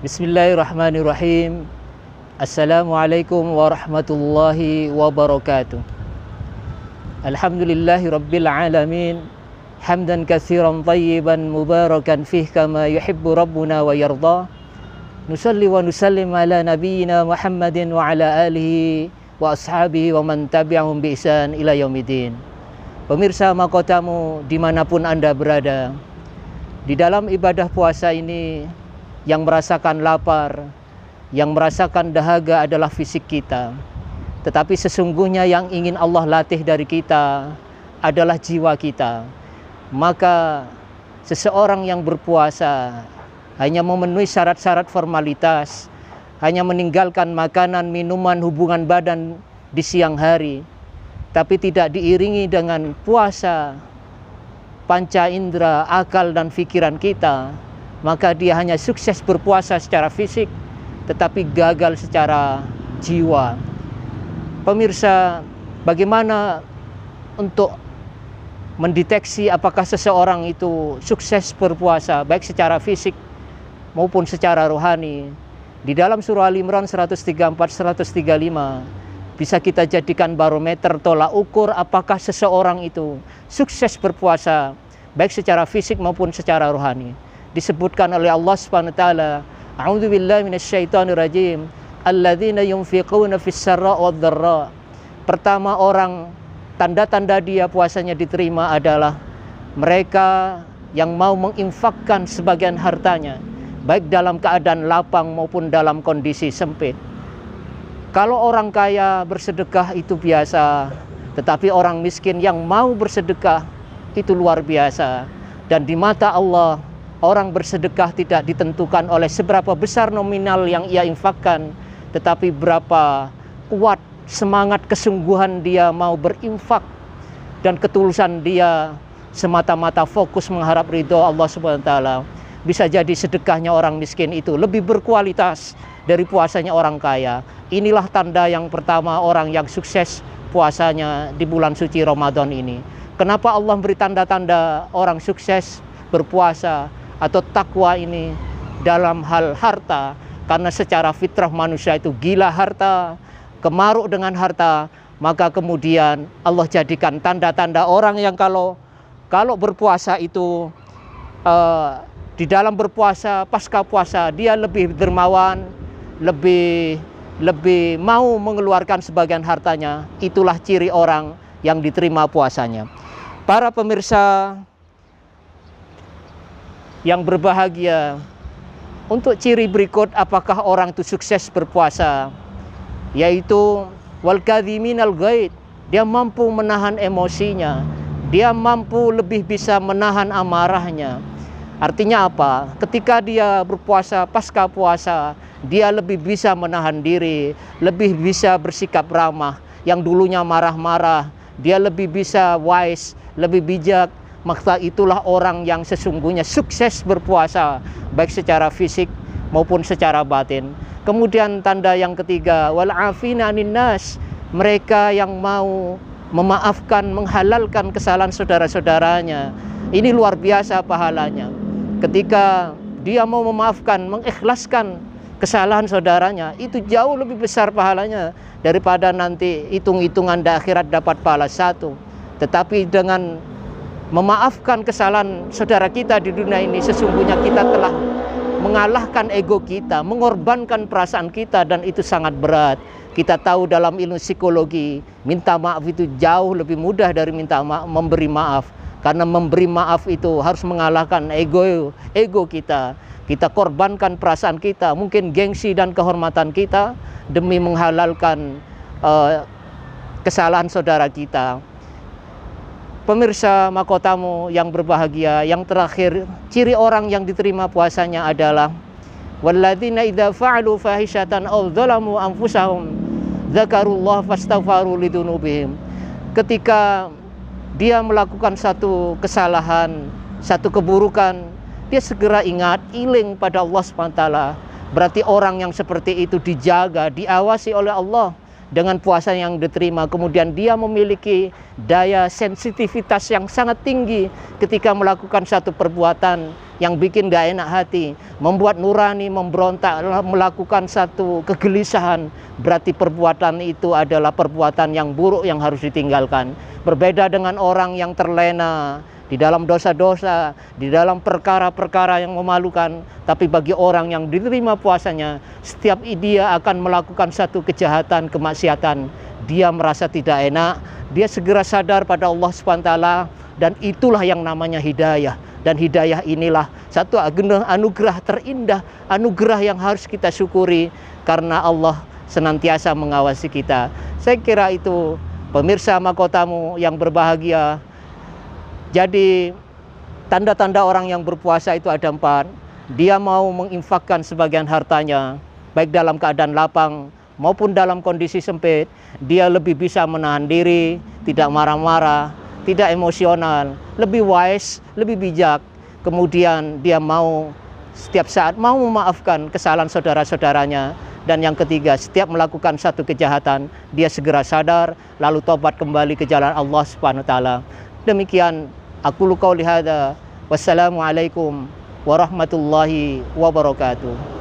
Bismillahirrahmanirrahim. Assalamualaikum warahmatullahi wabarakatuh. Alhamdulillahi rabbil alamin. Hamdan katsiran tayyiban mubarakan fih kama yuhibbu rabbuna wa yarda. Nusalli wa nusallim ala nabiyyina Muhammadin wa ala alihi wa ashabihi wa man tabi'ahum bi ihsan ila yaumiddin. Pemirsa mahkotamu dimanapun Anda berada, di dalam ibadah puasa ini yang merasakan lapar, yang merasakan dahaga adalah fisik kita. Tetapi sesungguhnya yang ingin Allah latih dari kita adalah jiwa kita. Maka seseorang yang berpuasa hanya memenuhi syarat-syarat formalitas, hanya meninggalkan makanan, minuman, hubungan badan di siang hari, tapi tidak diiringi dengan puasa panca indera, akal dan pikiran kita, maka dia hanya sukses berpuasa secara fisik, tetapi gagal secara jiwa. Pemirsa, bagaimana untuk mendeteksi apakah seseorang itu sukses berpuasa, baik secara fisik maupun secara rohani? Di dalam surah Al-Imran 134-135, bisa kita jadikan barometer tolak ukur apakah seseorang itu sukses berpuasa, baik secara fisik maupun secara rohani. Disebutkan oleh Allah Subhanahu wa taala, a'udzubillahi minasyaitonir rajim, alladzina yunfiquna fis-sarra wad-dharra. Pertama, orang tanda-tanda dia puasanya diterima adalah mereka yang mau menginfakkan sebagian hartanya, baik dalam keadaan lapang maupun dalam kondisi sempit. Kalau orang kaya bersedekah itu biasa, tetapi orang miskin yang mau bersedekah itu luar biasa. Dan di mata Allah, orang bersedekah tidak ditentukan oleh seberapa besar nominal yang ia infakkan, tetapi berapa kuat semangat kesungguhan dia mau berinfak dan ketulusan dia semata-mata fokus mengharap ridho Allah Subhanahu wa taala. Bisa jadi sedekahnya orang miskin itu lebih berkualitas dari puasanya orang kaya. Inilah tanda yang pertama orang yang sukses puasanya di bulan suci Ramadan ini. Kenapa Allah beri tanda-tanda orang sukses berpuasa atau takwa ini dalam hal harta? Karena secara fitrah manusia itu gila harta, kemaruk dengan harta. Maka kemudian Allah jadikan tanda-tanda orang yang kalau berpuasa itu di dalam berpuasa, pasca puasa, dia lebih dermawan, lebih mau mengeluarkan sebagian hartanya. Itulah ciri orang yang diterima puasanya. Para pemirsa yang berbahagia, untuk ciri berikut apakah orang itu sukses berpuasa, yaitu wal kadhiminal ghaid, dia mampu menahan emosinya, dia mampu lebih bisa menahan amarahnya. Artinya apa? Ketika dia berpuasa pasca puasa, dia lebih bisa menahan diri, lebih bisa bersikap ramah. Yang dulunya marah-marah, dia lebih bisa wise, lebih bijak. Maka itulah orang yang sesungguhnya sukses berpuasa, baik secara fisik maupun secara batin. Kemudian tanda yang ketiga, wal afina anin nas, mereka yang mau memaafkan, menghalalkan kesalahan saudara-saudaranya. Ini luar biasa pahalanya. Ketika dia mau memaafkan, mengikhlaskan kesalahan saudaranya, itu jauh lebih besar pahalanya daripada nanti hitung-hitungan di akhirat dapat pahala satu. Tetapi dengan memaafkan kesalahan saudara kita di dunia ini, sesungguhnya kita telah mengalahkan ego kita, mengorbankan perasaan kita, dan itu sangat berat. Kita tahu dalam ilmu psikologi, minta maaf itu jauh lebih mudah dari memberi maaf. Karena memberi maaf itu harus mengalahkan ego kita. Kita korbankan perasaan kita, mungkin gengsi dan kehormatan kita, demi menghalalkan kesalahan saudara kita. Pemirsa mahkotamu yang berbahagia, yang terakhir, ciri orang yang diterima puasanya adalah walladzina idza fa'alu fahishatan aw dzalamu anfusahum dzakarullaha fastaghfaru lidzunubihim. Ketika dia melakukan satu kesalahan, satu keburukan, dia segera ingat, iling pada Allah SWT. Berarti orang yang seperti itu dijaga, diawasi oleh Allah dengan puasa yang diterima. Kemudian dia memiliki daya sensitivitas yang sangat tinggi ketika melakukan satu perbuatan. yang bikin gak enak hati, membuat nurani memberontak, melakukan satu kegelisahan, berarti perbuatan itu adalah perbuatan yang buruk yang harus ditinggalkan. Berbeda dengan orang yang terlena di dalam dosa-dosa, di dalam perkara-perkara yang memalukan, tapi bagi orang yang diterima puasanya, setiap dia akan melakukan satu kejahatan, kemaksiatan, dia merasa tidak enak, dia segera sadar pada Allah SWT, dan itulah yang namanya hidayah. Dan hidayah inilah satu anugerah terindah, anugerah yang harus kita syukuri karena Allah senantiasa mengawasi kita. Saya kira itu, pemirsa Mahkotamu yang berbahagia. Jadi tanda-tanda orang yang berpuasa itu ada 4. Dia mau menginfakkan sebagian hartanya, baik dalam keadaan lapang maupun dalam kondisi sempit. Dia lebih bisa menahan diri, tidak marah-marah, tidak emosional, lebih wise, lebih bijak. Kemudian dia mau setiap saat mau memaafkan kesalahan saudara-saudaranya. Dan yang ketiga, setiap melakukan satu kejahatan, dia segera sadar, lalu tobat kembali ke jalan Allah SWT. Demikian, aku qauli hadza. Wassalamualaikum warahmatullahi wabarakatuh.